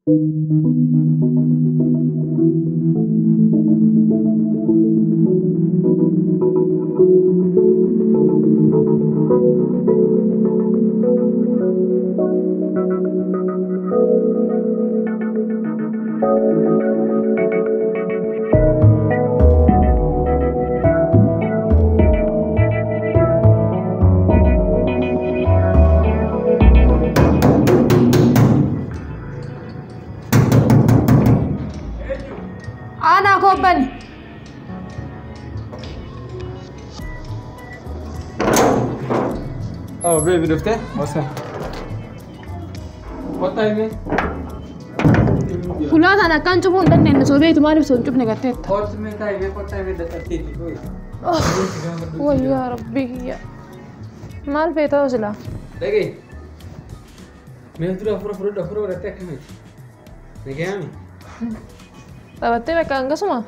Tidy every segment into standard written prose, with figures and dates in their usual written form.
أنا كوبني Oh, baby, dufte? What's up? What time is? كلها أنا كان شوفون ده إن سورية ما نفسه نشوف نقطات. What time is the 13th? ويا ربي يا ما الفيت أوزلا. Lagi. Mel tu dah pura retek kan? Lagi kami. طب تبي كان قسمة.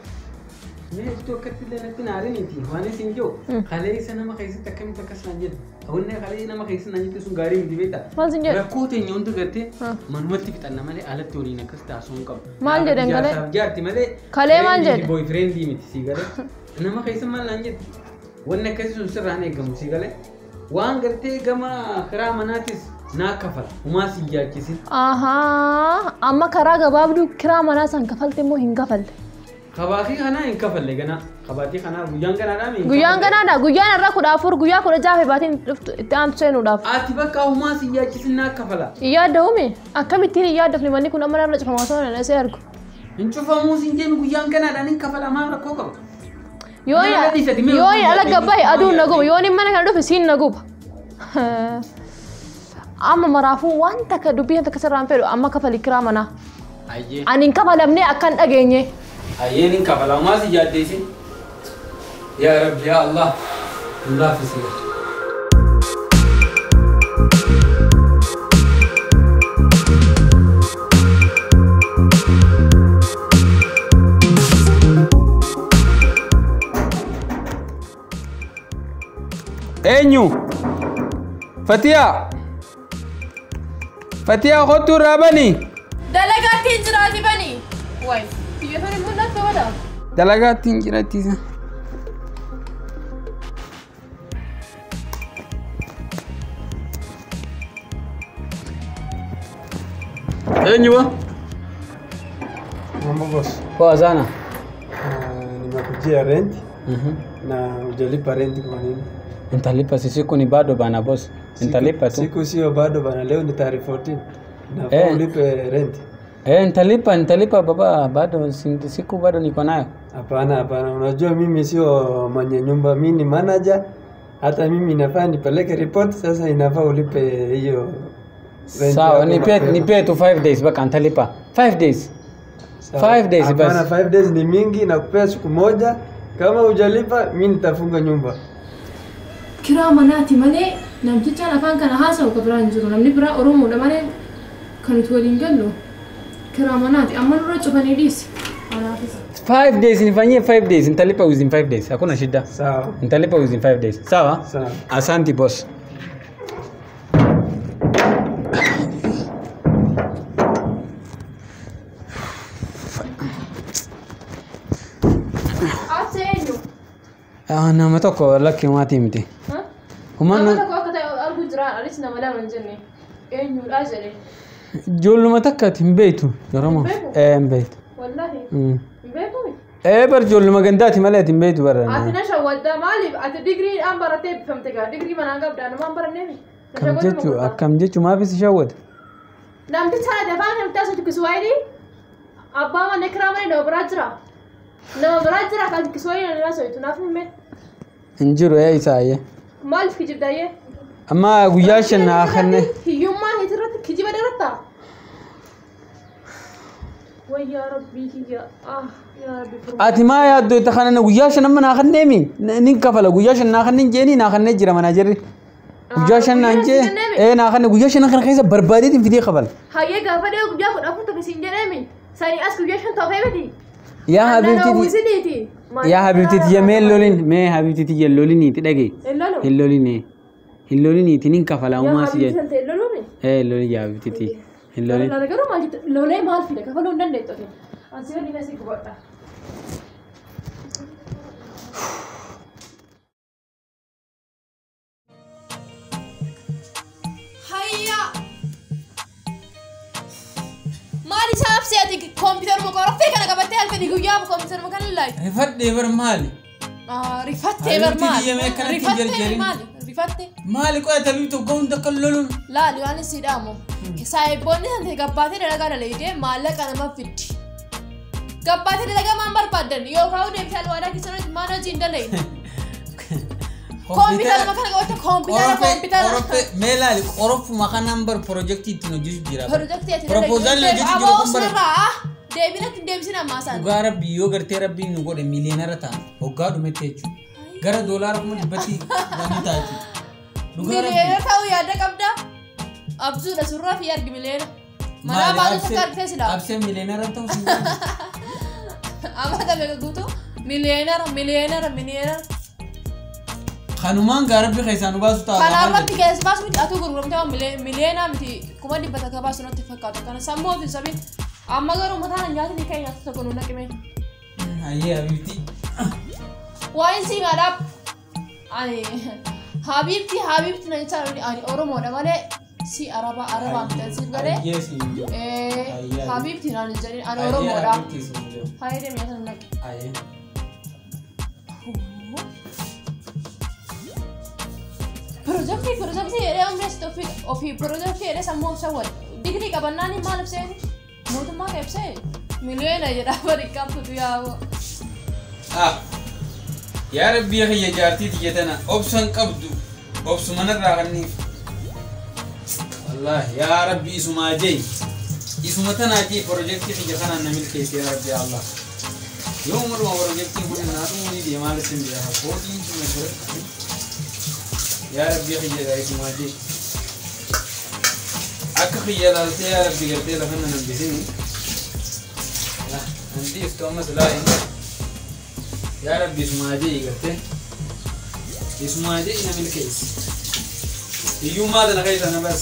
Mel tu ketika nak nari ni ti, mana sinjo? Kalau sana mak kaisi takkan takas lanjut. Awalnya kalau nama kaisi lanjut tu sunggari mesti beta. ما سنجد. Aku tu nyon tu kete, manual kita nama le alat tu ni nak kita sungkap. ما الجد إنقله. Jar ti male. كله ما الجد. Boyfriend di mesti sigale. Nama kaisi mal lanjut. Wanna kaisi susah rane gamu sigale. Wang kete gama kera manatis. ناكفل وما سيجا كيسين أها أما كراغا بابدو كرام أنا سان كفلت مو هنكفل خباخي خنا هنكفل لجنا خباتي خنا غيان كنا نامي غيان كنا غيان راكو دافور غيا كودا جافي باتين تام تسينو داف آتيبا كاوما سيجا كيسين ناكفلا يا دومي أكمل تيري يا دفني ماني كنا مرة نجح مواسون أنا سيركو نشوف موسين جيم غيان كنا دانين كفلا ما ركوكم يوي على قباي أدو نجوم يوني ما نكردو في سين نجوم أما مرافو وانت كدوبي أنت كسر رامبيرو أما كفل إكرامنا أنين كفل أبني أكن أجيني أيين كفل ما سيجا ديسين يا رب يا الله الله في سير أنيو فتيا فتيا خطو رابني دلقات تنجراتي بني واي تيجي من نفسه ولا دلقات تنجراتي أنيو Mambo boss. Poa sana. Nimekujia rent na hujalipa rent kwa nini? Nitalipa siku ni bado bana boss. Nitalipa tu. Siku sio bado bana, leo ni tarehe 14. Na ulipe rent. Nitalipa baba, bado siku bado niko nayo. Hapana, unajua mimi sio mwenye nyumba, mimi ni manager. Hata mimi inafaa nipeleke report, sasa inafaa ulipe hiyo rent. Sawa, nipe tu 5 days baka nitalipa. 5 days. 5 days basi. Hapana, 5 days ni mingi, nakupea siku moja. Kama hujalipa mimi nitafunga nyumba. كرامناتي مالي نمتي أنا فان كان هاسا وكبران جرو نمني برا أرومو ده مالي كانوا تولين قالوا كرامناتي أما نروح شوفاني ديس 5 days nifanyie 5 days nitalipa within 5 days hakuna shida sawa nitalipa within 5 days sawa asante boss أنا ما توقع لك ما تيمتي. وما أنا توقع كده أرجو جرا أليسنا ملا من جنة. إيه نقول أجري. جول ما تكت بيته جرامه. بيت. والله. بيته. برجول ما جنداتي ملأت بيته برا. أتنا شو ودا مالي أتدقري أم برتة فهمتك دقري ما نعقب ده أنا ما برنامي. كم جيتوا ما في شوود. نام تسعة دفعنا متاسة كسوائي. أبا ما نكرامي نبراجرا. نبراجرا كان كسوائي الناس يتنافون من. انجروا يا إسحاق. مالك كجيب دايه. أما وياشنا آخرنا. يوم ما هترت كجيب درتا. ويا ربي يا يا ربي. أتما يا دو تخاننا وياشنا من آخرنا مين؟ نكفلا وياشنا آخرنا جيني آخرنا جرا مناجر. وياشنا نجى. آخرنا وياشنا آخرنا كيسة بربادي تنفيدي خبل. هاي قافله وبياخد أفضل تكسين جرامي. ساني أسكو وياشنا طافي يا حبيبتي يا حبيبتي يا ميلولين ما حبيبتي يا لوليني تلاقي اللوليني تنين كفلا وما سيجي لولي يا حبيبتي Hillari. Lola garuu maal jette lolee maal fide kafaluu hin dandeettu ati. Ansi wanni keessi gubadha. Hayya. Maali saaf seeti kompiitar mu koroffee kana qabattee halkanii guyyaa kompiitar mu kana laay. Rifadhee bar maali? Rifattee bar maali? Rifattee maali? Rifattee. Maali qo'ata bitu gahunda kan lolun. Laali waan siidhaamu. Saayibboonni sante gabbaatee dalagaa dalaydee maallaqa nama fiddi. Gabbaatee dalagaa maan barbaadan yookaan deebisee alwaadaa keessatti maan hojii hin dalayne. Kompiitara makana qabatte kompiitara. Meelaali qorofuma kanaan bar piroojeektii ittiin hojjetu jira. Piroojeektii ittiin Proposal hojjetu jiru kun bara. Deebinatti deebisina maasaan. Dhugaa rabbii yoo gartee rabbiin nu godhe miiliyoonara ta'a hoggaa dhumette jechuudha. Gara doolaara kuma dhibbatti namni taati. Miliyoonara ta'uu yaada qabdaa? Absuudha surraa fi argi miliyoona. Manaa baatu tokko argitee silaa. Absee miliyoonara ta'uu si amma taphee guutuu miliyoonara. Kanumaan gaarabbi keessaa nu baasu ta'a. Kanaafatti keessa baasu miti atuu gurguramtee miliyoona miti kuma dhibbata akka baasu natti fakkaatu. Kana sammuu ofiin sabiin amma garuu mataan nyaatni kan nyaatu tokko nu naqime. Ayyee Habiibti. Waan si madhaaf Habiibti na jecha ani Oromoodha malee si Arabaa miti si galee. Habiibti naan jedhani ani Oromoodha. Haayee deemee nyaata nu naqe. Projeektii jedhee humneessite ofii projeektii jedhee sammuu ibsa wal digrii qabannaan maal ibsee mootummaa ka ibsee miliyoona jedhaa bari qabtutu yaa'u. Yaa rabbii kiyya jaartii tiyyatana obsan qabdu obsumanarraa kanniif. Wallaahi yaa rabbi isumaa jee isuma tanaa jee projeektii kiyya kanaan na milkeesse yaa rabbi Allah. Yoo umaruma projeektiin kun naa dhumuu deemaa lissin bira kootiin suma jira. Yaa rabbi kiyya isumaa jee. Akka kiyya laaltee yaa rabbi gartee lafa na nambisini. Nanti iftu ammas laayin. Yaa rabbi isumaa jee gartee. Isumaa jee ina milkeesse. Hiyyummaa tana keessa na bas.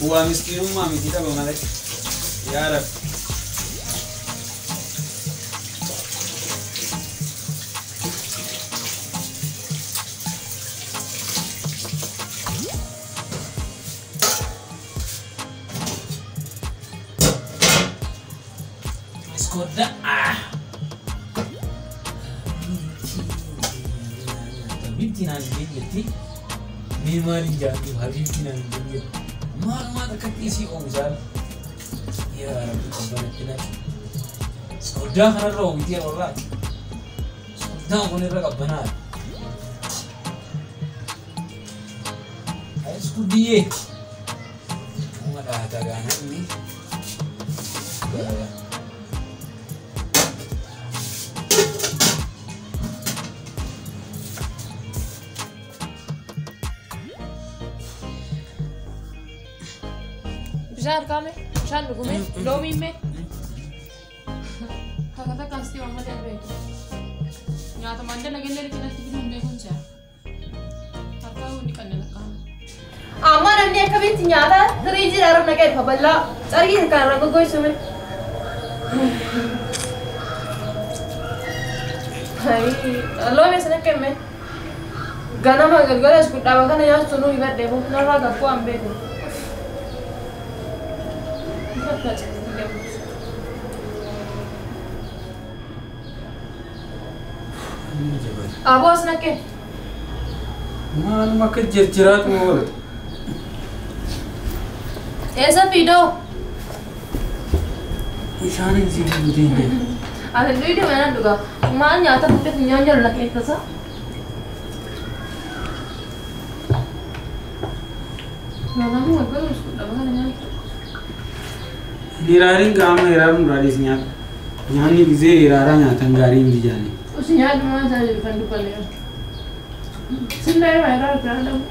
Waa miskiinummaa miti qaba malee. Yaa rabbi. Skoda Habibti naan jetti mee maaliin jaatu Habibti naan jetti maal akkatti isii oomishaan yaa rabbi qabbanatti naqe Skodaa kanarra oomitii warraati Skodaan kun irra qabbanaa Skudiyyee uma dhaataa gaananni Bishaan argame, bishaan dhugume, loomii mee. Kakata kaasti waan malee beeku. Nyaata mandala gillee liqinatti biduun beekuun si'a. Harkaa hundi kanneen akkaan. Amma namni akkamitti nyaata firiijii dhaarab naqee dhufa bal'aa cargii kan irra goggoisume. Loomii sana kemme. Ganama galgala iskuudhaaba kana nyaatu nuu hibadheefu narraa gabbuu an beeku. Abos nake. Maal makka jirjiraatu oolu. Esa video. Isaanin si buutee. Ate video mana duga. Maal nyaata fuudhee nyaanjal nake tasa. Nanamu agak iskuudhaaba kana nyaatu. Hiraarin qaama hiraaruun raadis nyaata. Nyaanni gisee hiraaraa nyaatan gaarii hin bijaani. Usi nyaatu maa isaa jiru kan dubbanne. Sindaa irraa hiraaru biraa dhabu.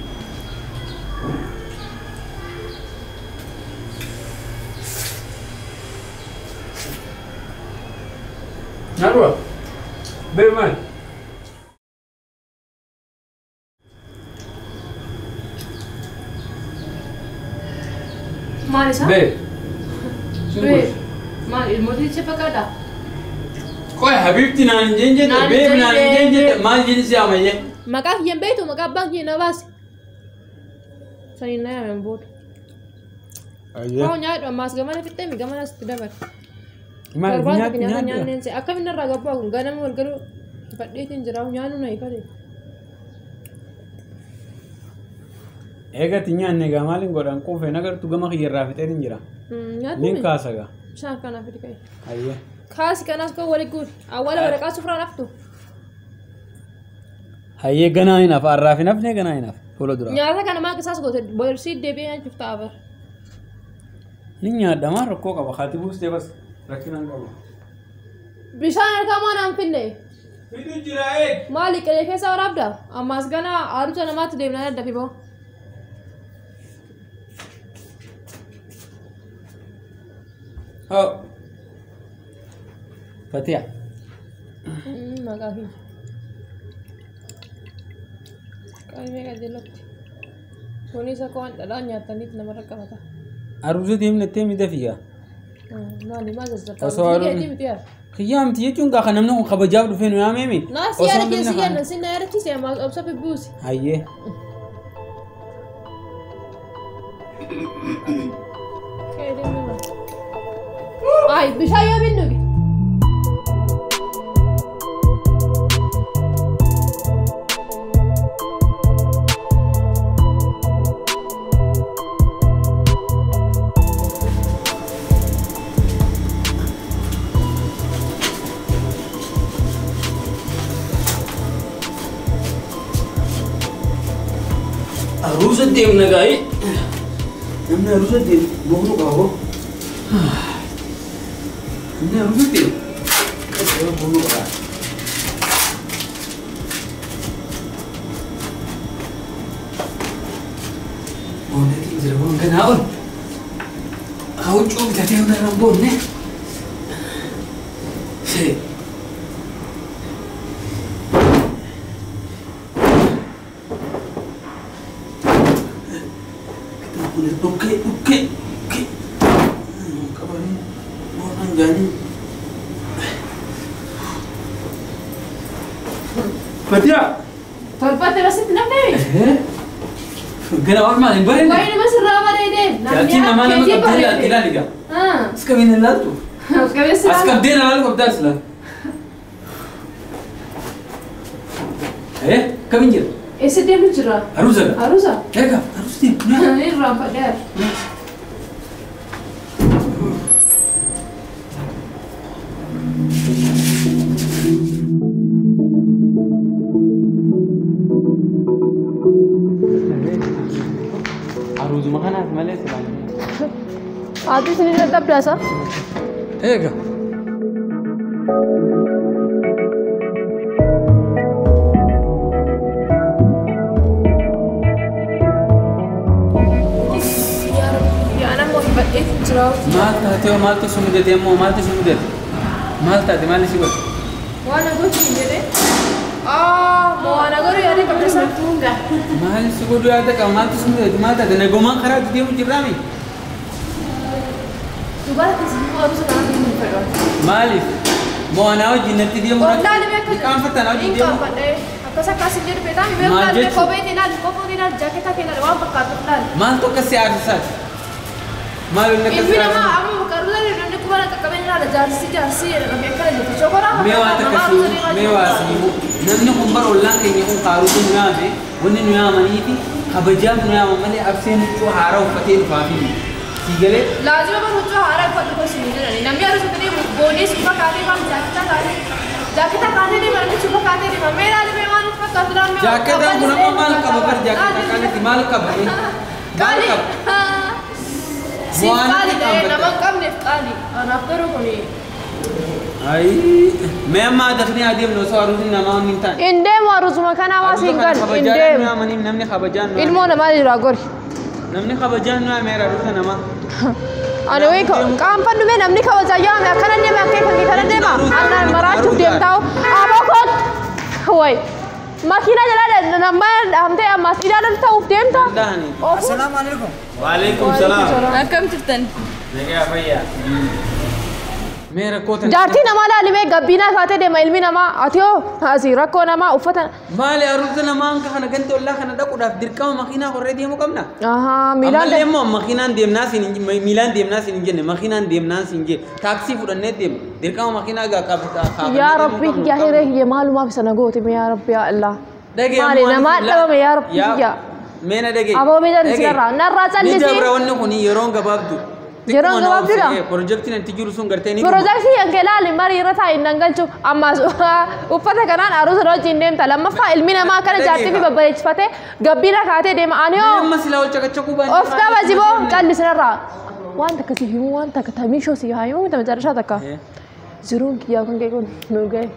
Nyaadua? Bee maal? Maal isaa? Bee. ما الموديل شفا كذا Koi habibti naan jenje babe naan jenje maal jinsi amaye. Maka yang betul maka bang yang nawas. Saya naya membut. Ayah. Kau nyat mas gamana fitte mi gamana sudah ber. Mal Korban nyat tak nyata nyat. nyanen se. Akam ina raga pa gana mo garu. Padde tin jarau nyanu nai kade. Ega tinyan ne gamalin godan ko fe nagar tu gama khiyra fite din jira. Nyatu Nin mi. kasaga. Shan kana fitte kai. Ayah. Khas kana ko wali good. Awal warqa sufra naftu. Hayye gana inaf arraf nafne gana inaf. Polo dura. Nyata kana ma kisas gote boyersi debe an chufta abar. Ninya damar ko ka bakhati buste bas rakinan ko. Bishan ka ma nam finne. Fitu jira ek. Malik le kesa warabda. Amas gana aru chana mat debna dafi bo. Oh. Fatia. Magahi. Kali mereka jelek. Soni sakuan dalam nyata ni nama mereka kata. Aruzu tim ne tim dafiya. Nah, lima jasa. Asoaru. Khiyam tiye chunga khanam no khabajab du fenu ya memi. Nah, siara kesi ya nasi nara kisi ya mal absa pe bus. Hayye. Kayak dia memang. Ay, bisa ya bindu. Arusa tim nagai. Namna arusa tim bohru kaho. Namna arusa tim. Kau bohru kah? Oh nanti jerman kenal. Kau cuma jadi orang rambut ne. Si. Oke. Kabarnya orang gani. Fatia. Tolpat terus itu nak ni. Kena orang mana? Boleh. Kau ini masih rawa deh. Jadi nama tidak liga. Sekarang ini lalu. Sekarang dia lalu kau dah selah. Kau injil. Ese dia lucu lah. Arusa. Jaga. Harus dia. Ini rampak dia. Aruz makan malah selang. Adi sini tetap biasa. Ega. Malta sumudet emo Malta sumudet. Malta de mali sigot. Wana go sini mau anak guru ya ni kapten santunga. Mali sigot ada ka Malta sumudet Malta de negoma kharat dia mujirami. Tubar ke sini harus sekarang ini perlu. Mali mau anak jinnati dia murah. Oh, dah lebih Ikan fatan aja dia. Ikan fatan. Aku sakasi jadi petang. Memang ada kopi dinal jaket tak kena wang pakai betul. Malta kasih arsat. Malu nak Ibu nama amu bukan lagi dan aku mana tak kami ada jasi dan kami akan jadi cokora. Mewah tak kasih mewah sih. Namanya kumbar ulang kayaknya kum karu tu nyawa be. Wani nyawa mani itu kabajam nyawa mani absen itu harau pakai fafi. Sigale. Lazim apa hujan harap pada kau sini ni. Namanya harus seperti bodi suka kali bang jaket kali ni mana suka kali ni. Mera ni memang suka kadram. Jaket yang guna mal kabar jaket kali di mal kabar ni. Kali. Kali deh, nama kam ni kali. Anak teruk ni. Ay, memang ada ni adim no so harus ni nama minta. Indem harus makan apa single. Indem. Nama ni namanya kabajan. Ilmu nama di ragor. Namanya kabajan nama merah rusa nama. Ane wei kampan dume namni kabajan ya makanan dia makan kan dia mah. Anak merajuk dia tahu. Apa kot? Woi. Makina jalan nama hamte mas ida tahu dia tahu. Assalamualaikum. Waalaikumsalam. Welcome to Tan. Nagaa fayyaa. Mee rakkoota. Jaartii namaa laalimee gabbinaa kaatee deema ilmi namaa atiyoo asii rakkoo namaa uffata. Maali aruusa namaan kana ganda ollaa kana dhaquudhaaf dirqama makiinaa korree deemuu qabna. Miilaan ammallee immoo makiinaan deemnaa siin miilaan deemnaa siin jenne makiinaan deemnaa siin jee taaksii fudhannee deema dirqama makiinaa gaa qabata. yaa rabbi yaa hiree maalumaaf isa nagooti yaa rabbi yaa Allah. Maali namaa dhabame yaa rabbi yaa. Meena dhagee. Aboo miidhaan sinarraa narraa callisi. Ni dabra wanni kun yeroon gabaabdu. Yeroon gabaabdudha. Projektiin itti jiru sun gartee ni. Projektii yanke laali marii irra taa'e hin dangalchu ammas uffata kanaan aruusa wajjin deemta lammaffaa ilmi namaa kana jaartii fi babbareechifate gabbiina kaatee deema ani hoo. Amma silaa ol caqachaquu baay'ee. Of qaba jiboo callisinarraa. Waan takka si himu waan takka tamiishoo si haa himu mita macarashaa takka. Jiruun kiyyaa kan kee kun nu gahe.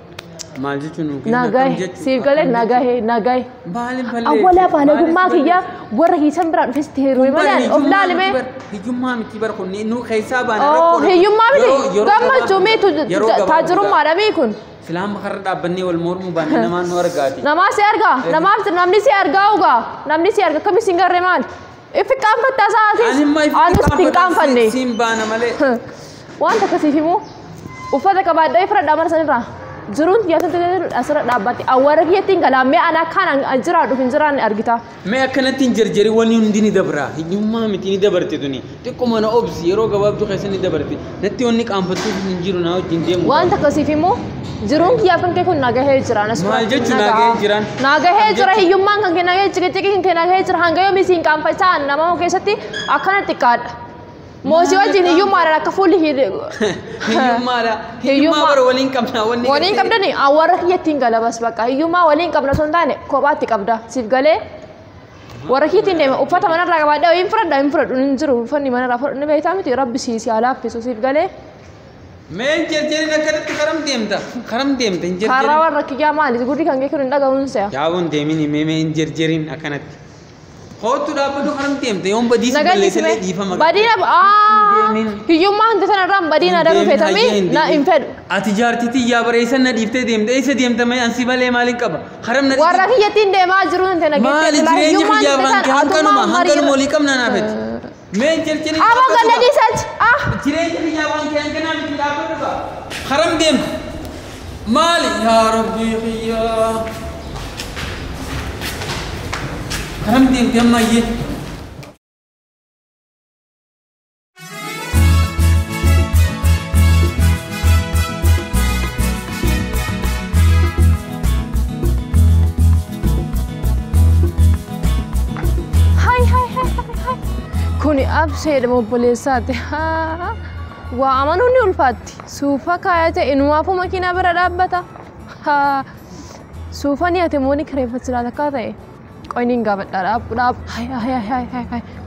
Maal jechuun nagahe siif galee nagahe. Baalin ballee. Awwaalaa baalagummaa kiyyaa warra hiisan biraa dhufes teeroo malaan of laalime. Hiyyummaa miti bara kun nu keessaa baana rakkoo. Hiyyummaa miti gammachuu miitu taajirummaadha mii kun. Silaan bakarra dhaabbannee wal mormuu baanee namaan nu argaati. Namaa si argaa namaaf namni si argaa ugaa namni si arga kami si garre maal. Ifi qaanfattaa sa'aatis anus hin qaanfanne. Siin baana malee. Waan takka siif himu uffata qabaadhaa ifra dhaamar sanirraa. Jiruun yaatatti asirra dhaabbatti awwaara kiyyattiin galaammee ana kan jiraadhuuf hin jiraanne argita. Mee akkanatti hin jarjari wanni hundi ni dabra. Hiyyummaa miti ni dabarte tuni. Xiqqoo mana obsi yeroo gabaabduu keessa ni dabarte. Natti wanni qaanfattuuf hin jiru naa wajjin deemu. Waan takkasiif immoo jiruun kiyyaa kan kee kun nagahee jiraan as maal jechuun nagahee jiraan? Nagahee jira hiyyummaan kan kee nagahee ciqici kan kee nagahee jira hanga yoomii siin qaanfachaa nama keessatti akkana xiqqaadha. Moosi wajjin hiyyummaadhaan akka fuulli hiyyummaadha. Hiyyummaa bara waliin qabna wanni. Waliin qabdani awwaara kiyyattiin galabas bakka hiyyummaa waliin qabna osoo hin taane kophaatti qabda siif galee warra kiitiin deema uffata manarraa qabaadhaa hin fudhadhu hin jiru uffanni manarraa fudhanni beektaa miti rabbi siisi alaaffisu siif galee. Mee hin jarjarin akkanatti karam deemta hin jarjarin. Karaa warra kiyyaa maali gurri kan kee kun hin dhaga'uun se'a. Yaa'uun deemini mee hin jarjarin akkanatti. Kootu dhaabbatu karam deemte yoon badiisa balleessallee dhiifama. Badiina hiyyummaa hunda sanarraan badiina darbu feetamii na hin fedhu. Ati jaartitii yaa bareessan na dhiiftee deemte eessa deemta mee ansi malee maaliin qaba? Karam na warra kiyyattiin deemaa jiru hin ta'e maali jireenya kiyyaa baanke hanqanuma olii qabna naaf jetti. Mee hin jarjarin. Aboo ganda dhiisaati. Jireenya kiyyaa baanke hanqanaa miti dhaabbatu qaba. Karam deemtu. Maali yaa rabbi kiyyaa. Karam deemte amma iyyee. Kuni abseedha obboleessaati. Waa amanuun ni ulfaatti. Suufa kaayate inumaafuu makiinaa bira dhaabbata. Suufa ni ati mooni kireeffachilaa takkaa ta'e. Qoyniin gaafadha dhaab.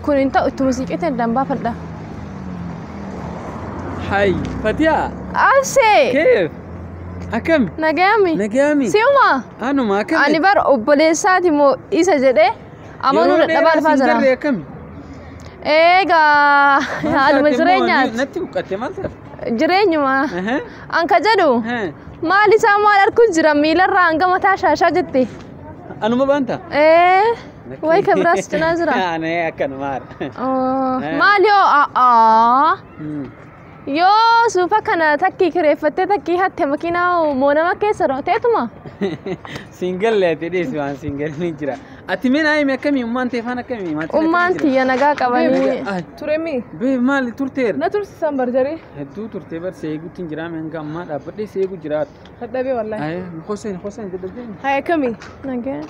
Kun hin ta'u itti muuziqeetiin dambaafadha. Hai, Fatiha. Absee. Keef. Akkam? Nagayami. Nagayami. Si'uma. Anuma akkami. Ani bar obboleessaati moo isa jedhee amanuu dadhabaa dhufaa jira. Yeroo akkami? Eegaa haaluma jireenyaati. Natti buqqatte maal ta'a? Jireenyuma. Anka jedhu maal isaa maal arguu jira miilarraa hanga mataa shaashaa jette. Anuma baanta? Way ka biraas cinaa jira. Ani akkanumaadha. Maal yoo suufa kana takkii kireeffattee takkii hatte makiinaa moo nama keessa teetuma? Singalleeti dhiisi waan singalli jira. Ati mee naayime akkamii ummaan teeffaan akkamii? Ummaan tiyya nagaa qabanii. Turemi. Bee maali turteera? Na tursiisan barjarii. Hedduu turtee bar seeguutti hin jiraame hanga ammaa dhaabbadhee seeguu jiraatu. Dadhabee wallahi. Hoseen dadhabee. Haa akkamii? Nagaa.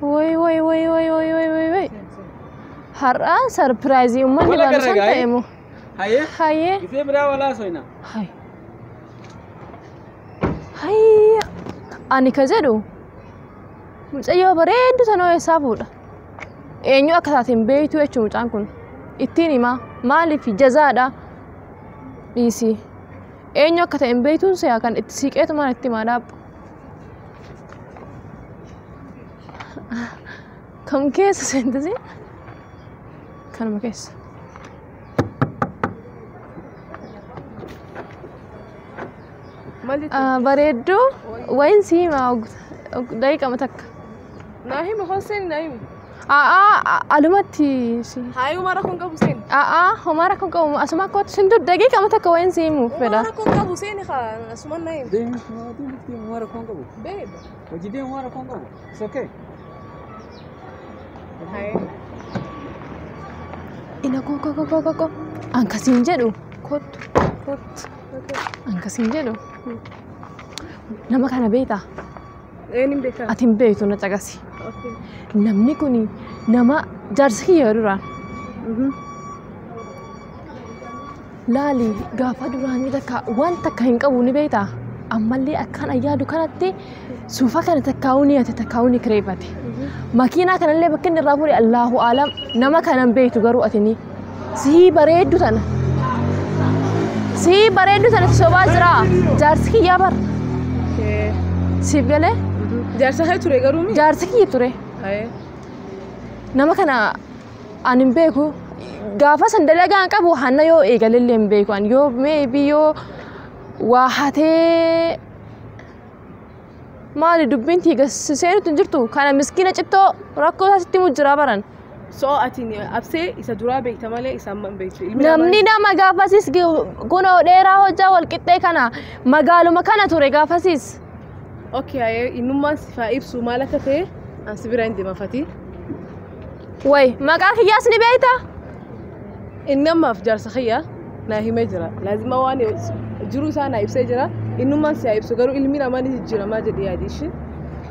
Way. Har'a sarpiraayizii uummanni baansan ta'e moo? Hayyee. Gifee biraa walaa soina. Hayyee. Ani ka jedhu mucayyoo bareeddu sanoo eessaa fuudha. Eenyu akka taateen beektu jechuun mucaan kun ittiin himaa maaliif jazaadha dhiisii. Eenyu akka ta'een beektuun se'a kan itti siiqeetumaan itti himaa dhaabbu. Kam keessa seentasi? Kanuma keessa. Bareedduu wayin si himaa daqiiqama takka. Naa hima Hoseen naa hima. alumatti si Hai umara kun qabu seen. homara kun qabu asuma kooti sintu daqiiqa mata akka wayin siimu fedha Umara kun qabu seen khaa asuman naayim. Deemi deemi mara kongo. Beeba. Hojii mara kongo. It's okay. Hai. ina ko ankasiin jedhu kottu ankasiin jedhu nama kana beektaa Eenyuun beekaa? ati hin beektu na caqasi Okay. namni kuni nama jaarsa kiyya duraan laali gaafa duraanii takka waan takka hin qabu ni beektaa ammallee akkaan ayyaadu kanatti suufa kana takkaa'uu ni ate takkaa'uu ni kireeffate makiinaa kanallee bakka inni irraa fuudhe Allahu aalam nama kanan beektu garuu ati ni sii bareeddu tana sobaa jira jaarsi kiyyaa bar Okay. siif galee Jaarsa hai ture garuu mi? jaarsi kiyya ture Hai. nama kana ani hin beeku gaafa san dalagaan qabu hanna yoo eegalillee hin beeku ani yoo maybe yoo waa hatee maali dubbiin tiiga seenutu hin jirtu kana miskiina cittoo rakkoo isaatti mujjiraa baran So ati absee isa duraa beekta malee isaan man beektu. namni nama gaafasiis kunoo dheeraa hojjaa walqixxee kana magaaluma kana ture gaafasiis Okay, hai innummaan sifaa ibsu maal akka ta'e an si bira hin deemafati. way maqaa kiyyaas ni beekta Inni ammaaf jaarsa kiyya naa himee jira. Laazima waan jiru isaa naa ibsee jira. Innummaan si haa ibsu garuu ilmi namaa ni jijjiiramaa jedhee yaadi ishee.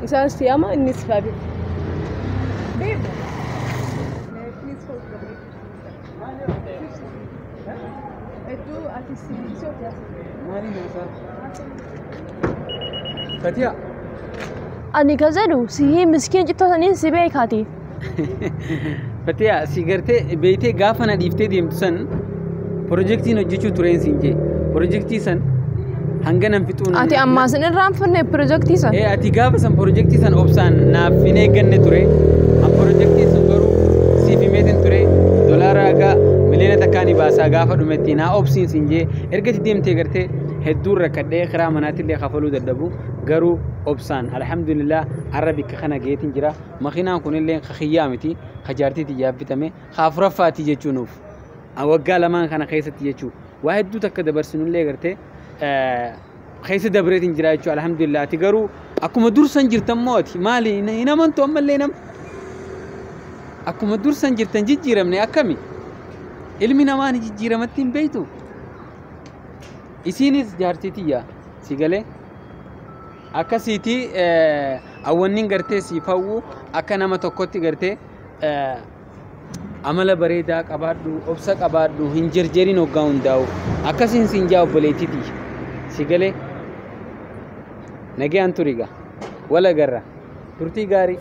Isaan si ama inni si faa beeku. Beeku. Hedduu ati si Maali naasaa? Fatiha. ani ka jedhu sii miskiina cittoo saniin si beekaati Fatiha si gartee beeytee gaafa na dhiiftee deemtu san pirojektiin hojjechuu tureen siin jee pirojektii san hanga nan fixuun ati ammaa sin irraanfanne pirojektii san ati gaafa san pirojektii san obsaan naaf hin eegganne ture an pirojektii sun garuu siif himeetin ture dolaara haga miliyoona takkaanii baasaa gaafa dhumetti naa obsiin siin jee ergati deemtee gartee hedduun rakkadhee karaa manaatillee kafaluu dadhabu garuu obsaan alhamdulillah arabika kana geetin jira makiinaan kunillee khiyyaa miti khajaartiiti yaabbitame khaafuraffaati jechuunuuf waggaa lamaan kana keessatti jechuu waa hedduu takka dabarsinullee gartee keessa dabreetin jira jechuu alhamdulillah ati garuu akkuma dursan jirtan mooti maali hin amantu ammallee nam akkuma dursan jirtan jijjiiramne akkami ilmi namaa ni jijjiiramatti hin beektu isinis jaartitiyya si galee akkasiiti awwannin gartee si fawwu akka nama tokkotti gartee amala bareedaa qabaadhu obsa qabaadhu hin jarjarin hoggaa hundaa'u akkasiin siin jaa obboleettiti si galee nagayaan turiga wala garra turtii gaarii